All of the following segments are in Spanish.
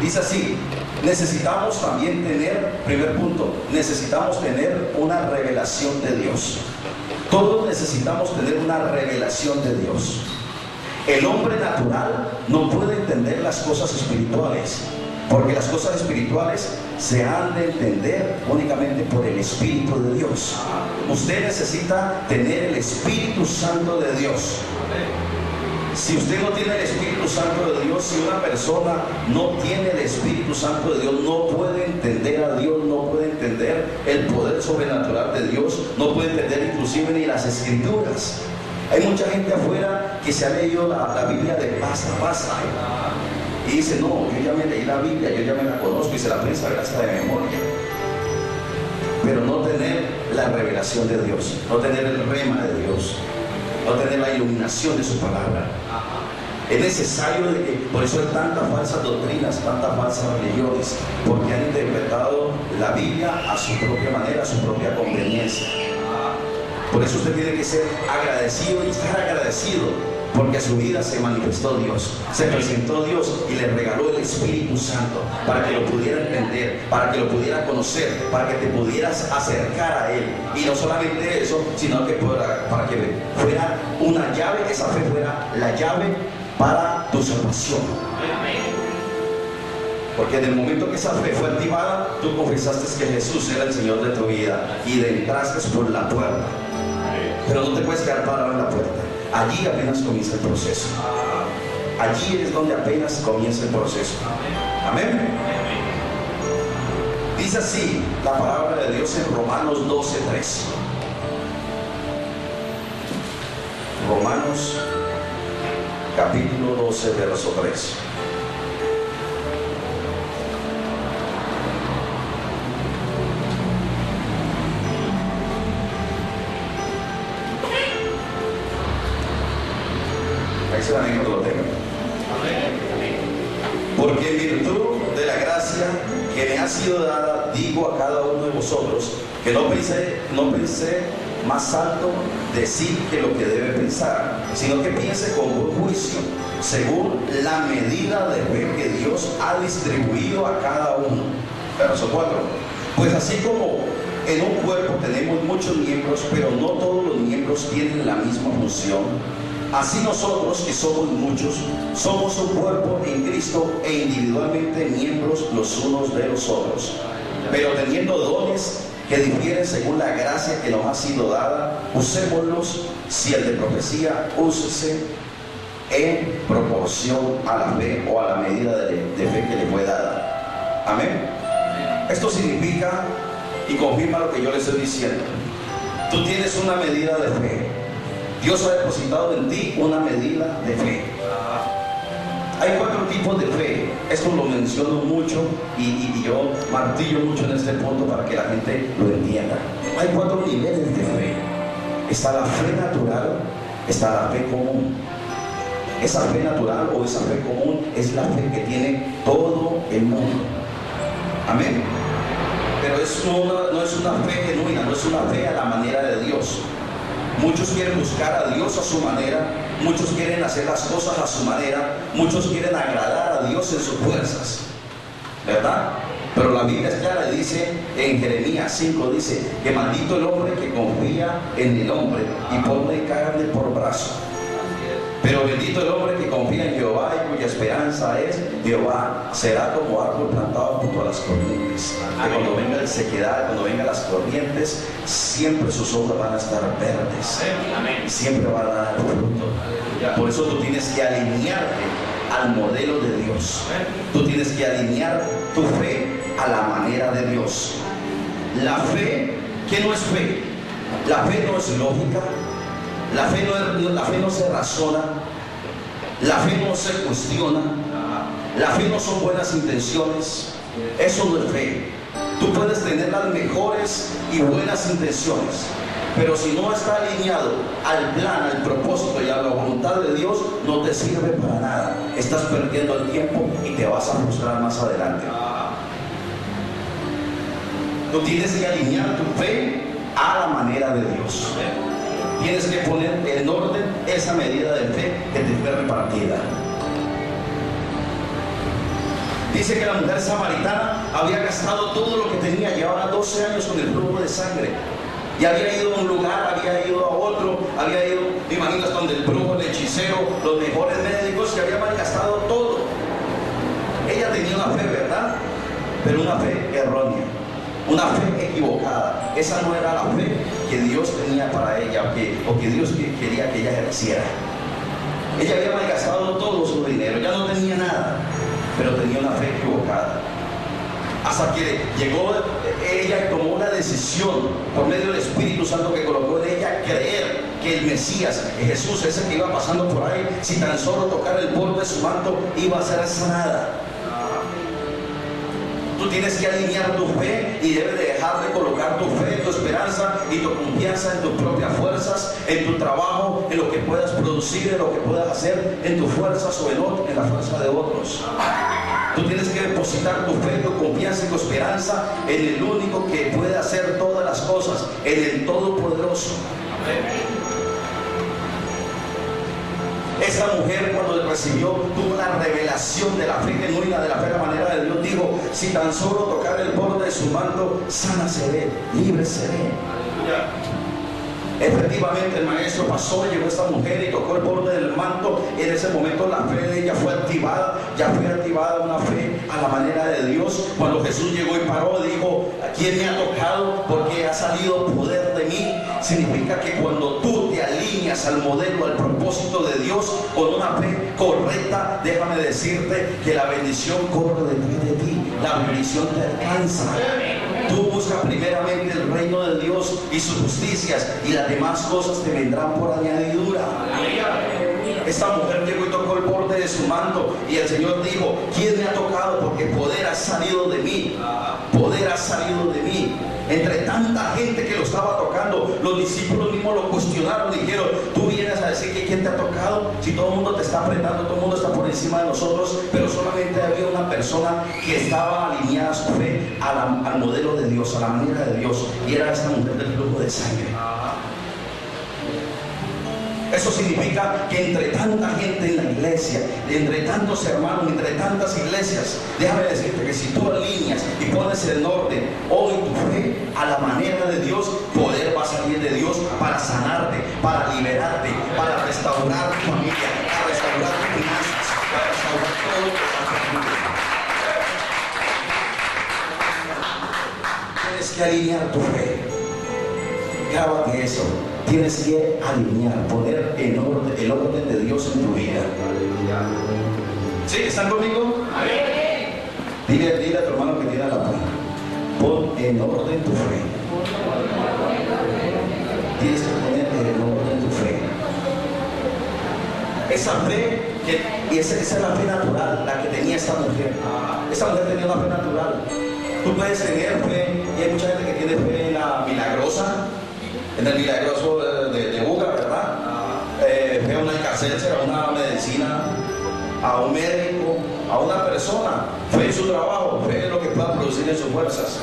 Dice así: necesitamos también tener, primer punto, necesitamos tener una revelación de Dios. Todos necesitamos tener una revelación de Dios. El hombre natural no puede entender las cosas espirituales, porque las cosas espirituales se han de entender únicamente por el Espíritu de Dios. Usted necesita tener el Espíritu Santo de Dios. Si usted no tiene el Espíritu Santo de Dios, si una persona no tiene el Espíritu Santo de Dios, no puede entender a Dios, no puede entender el poder sobrenatural de Dios, no puede entender inclusive ni las Escrituras. Hay mucha gente afuera que se ha leído la Biblia de pasta a pasta y dice: no, yo ya me leí la Biblia, yo ya me la conozco y se la puede saber hasta de memoria. Pero no tener la revelación de Dios, no tener el rema de Dios, no tener la iluminación de su palabra. Es necesario, por eso hay tantas falsas doctrinas, tantas falsas religiones, porque han interpretado la Biblia a su propia manera, a su propia conveniencia. Por eso usted tiene que ser agradecido y estar agradecido, porque a su vida se manifestó Dios, se presentó Dios y le regaló el Espíritu Santo para que lo pudiera entender, para que lo pudiera conocer, para que te pudieras acercar a Él. Y no solamente eso, sino que para que fuera una llave, esa fe fuera la llave para tu salvación. Porque en el momento que esa fe fue activada, tú confesaste que Jesús era el Señor de tu vida y entraste por la puerta. Pero no te puedes quedar parado en la puerta. Allí apenas comienza el proceso. Allí es donde apenas comienza el proceso. Amén. Dice así la palabra de Dios en Romanos 12:3. Romanos capítulo 12, verso 3. También lo tengo. Porque en virtud de la gracia que me ha sido dada, digo a cada uno de vosotros que no pensé más alto de sí que lo que debe pensar, sino que piense con buen juicio, según la medida de fe que Dios ha distribuido a cada uno. Verso 4. Pues así como en un cuerpo tenemos muchos miembros, pero no todos los miembros tienen la misma función, así nosotros, que somos muchos, somos un cuerpo en Cristo e individualmente miembros los unos de los otros. Pero teniendo dones que difieren según la gracia que nos ha sido dada, usémoslos. Si el de profecía, úsese en proporción a la fe o a la medida de fe que le fue dada. Amén. Esto significa y confirma lo que yo le estoy diciendo. Tú tienes una medida de fe. Dios ha depositado en ti una medida de fe. Hay 4 tipos de fe. Esto lo menciono mucho y yo martillo mucho en este punto para que la gente lo entienda. Hay 4 niveles de fe. Está la fe natural, está la fe común. Esa fe natural o esa fe común es la fe que tiene todo el mundo. Amén. Pero no es una fe genuina, no es una fe a la manera de Dios. Muchos quieren buscar a Dios a su manera, muchos quieren hacer las cosas a su manera, muchos quieren agradar a Dios en sus fuerzas, ¿verdad? Pero la Biblia es clara y dice en Jeremías 5, dice que maldito el hombre que confía en el hombre y pone carne por brazo. Pero bendito el hombre que confía en Jehová y cuya esperanza es Jehová. Será como árbol plantado junto a las corrientes, que cuando venga la sequedad, cuando vengan las corrientes, siempre sus hojas van a estar verdes y siempre van a dar fruto. Por eso tú tienes que alinearte al modelo de Dios. Tú tienes que alinear tu fe a la manera de Dios. La fe, ¿qué no es fe? La fe no es lógica. La fe no se razona, la fe no se cuestiona, la fe no son buenas intenciones, eso no es fe. Tú puedes tener las mejores y buenas intenciones, pero si no está alineado al plan, al propósito y a la voluntad de Dios, no te sirve para nada. Estás perdiendo el tiempo y te vas a frustrar más adelante. Tú tienes que alinear tu fe a la manera de Dios. Tienes que poner en orden esa medida de fe que te fue repartida. Dice que la mujer samaritana había gastado todo lo que tenía, llevaba 12 años con el flujo de sangre. Y había ido a un lugar, había ido a otro, había ido, me imagino, hasta donde el brujo, el hechicero, los mejores médicos, que habían malgastado todo. Ella tenía una fe, ¿verdad? Pero una fe errónea, una fe equivocada. Esa no era la fe que Dios tenía para ella, o que Dios quería que ella ejerciera. Ella había malgastado todo su dinero, ya no tenía nada, pero tenía una fe equivocada. Hasta que llegó ella y tomó una decisión por medio del Espíritu Santo que colocó en ella creer que el Mesías, que Jesús, ese que iba pasando por ahí, si tan solo tocara el borde de su manto, iba a ser sanada. Tú tienes que alinear tu fe y debes de dejar de colocar tu fe, tu esperanza y tu confianza en tus propias fuerzas, en tu trabajo, en lo que puedas producir, en lo que puedas hacer, en tus fuerzas o en la fuerza de otros. Tú tienes que depositar tu fe, tu confianza y tu esperanza en el único que puede hacer todas las cosas, en el Todopoderoso. Esta mujer, cuando recibió, tuvo una revelación de la fe genuina, de la fe de la manera de Dios. Dijo: si tan solo tocar el borde de su manto, sana seré, libre seré. Efectivamente, el maestro pasó, llegó esta mujer y tocó el borde del manto. En ese momento la fe de ella fue activada, ya fue activada una fe a la manera de Dios. Cuando Jesús llegó y paró, dijo: ¿quién me ha tocado? Porque ha salido poder de mí. Significa que cuando tú te alineas al modelo, al propósito de Dios, con una fe correcta, déjame decirte que la bendición corre detrás de ti, la bendición te alcanza. Tú busca primeramente el reino de Dios y sus justicias, y las demás cosas te vendrán por añadidura. Esta mujer llegó y tocó el borde de su manto, y el Señor dijo: ¿quién me ha tocado? Porque poder ha salido de mí, poder ha salido de mí. Entre tanta gente que lo estaba tocando, los discípulos mismos lo cuestionaron, dijeron: tú vienes a decir que quién te ha tocado, si todo el mundo te está apretando, todo el mundo está por encima de nosotros. Pero solamente había una persona que estaba alineada su fe al modelo de Dios, a la manera de Dios, y era esta mujer del flujo de sangre. Eso significa que entre tanta gente en la iglesia, entre tantos hermanos, entre tantas iglesias, déjame decirte que si tú alineas y pones en orden hoy tu fe a la manera de Dios, poder va a salir de Dios para sanarte, para liberarte, para restaurar tu familia, para restaurar tus finanzas, para restaurar todo lo que pasa en tu vida. Tienes que alinear tu fe. Grábate eso. Tienes que alinear, poner en orden, el orden de Dios en tu vida. ¿Sí? ¿Están conmigo? Dile a tu hermano que tiene la mano: pon en orden tu fe. Tienes que poner en orden tu fe. Esa fe, esa es la fe natural, la que tenía esta mujer. Esta mujer tenía una fe natural. Tú puedes tener fe, y hay mucha gente que tiene fe en la milagrosa, en el milagroso de Buga, ¿verdad? Fe a una alcacéter, a una medicina, a un médico, a una persona. Fe en su trabajo, fe en lo que pueda producir en sus fuerzas.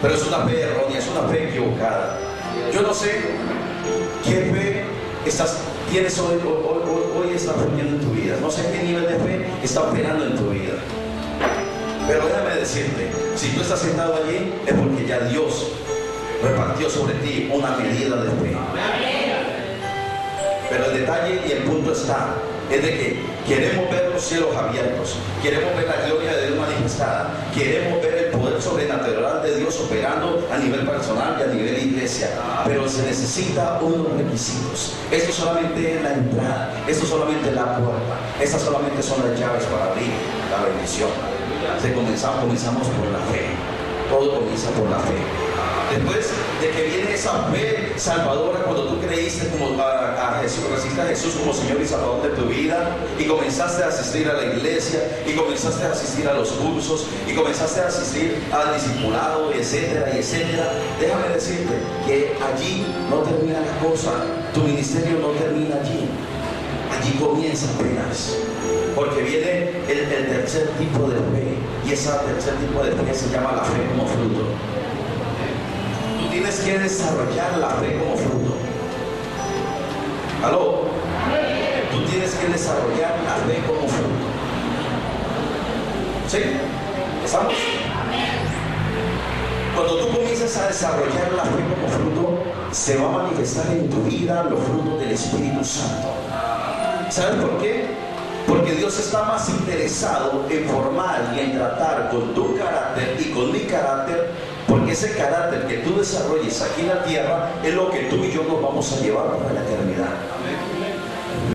Pero es una fe errónea, es una fe equivocada. Yo no sé qué fe tienes hoy está poniendo en tu vida. No sé qué nivel de fe está operando en tu vida. Pero déjame decirte, si tú estás sentado allí, es porque ya Dios repartió sobre ti una medida de fe. Pero el detalle y el punto está, es de que queremos ver los cielos abiertos, queremos ver la gloria de Dios manifestada, queremos ver el poder sobrenatural de Dios operando a nivel personal y a nivel iglesia, pero se necesita unos requisitos. Esto solamente es la entrada, esto solamente es la puerta, estas solamente son las llaves para abrir la bendición. Comenzamos por la fe, todo comienza por la fe. Después de que viene esa fe salvadora, cuando tú creíste a Jesús, recibiste a Jesús como Señor y Salvador de tu vida, y comenzaste a asistir a la iglesia, y comenzaste a asistir a los cursos, y comenzaste a asistir al discipulado, etcétera, y etcétera, déjame decirte que allí no termina la cosa. Tu ministerio no termina allí. Allí comienza apenas, porque viene el tercer tipo de fe, y ese tercer tipo de fe se llama la fe como fruto. Tú tienes que desarrollar la fe como fruto. ¿Aló? Tú tienes que desarrollar la fe como fruto. ¿Sí? ¿Estamos? Cuando tú comienzas a desarrollar la fe como fruto, se va a manifestar en tu vida los frutos del Espíritu Santo. ¿Sabes por qué? Porque Dios está más interesado en formar y en tratar con tu carácter y con mi carácter, porque ese carácter que tú desarrolles aquí en la tierra es lo que tú y yo nos vamos a llevar para la eternidad.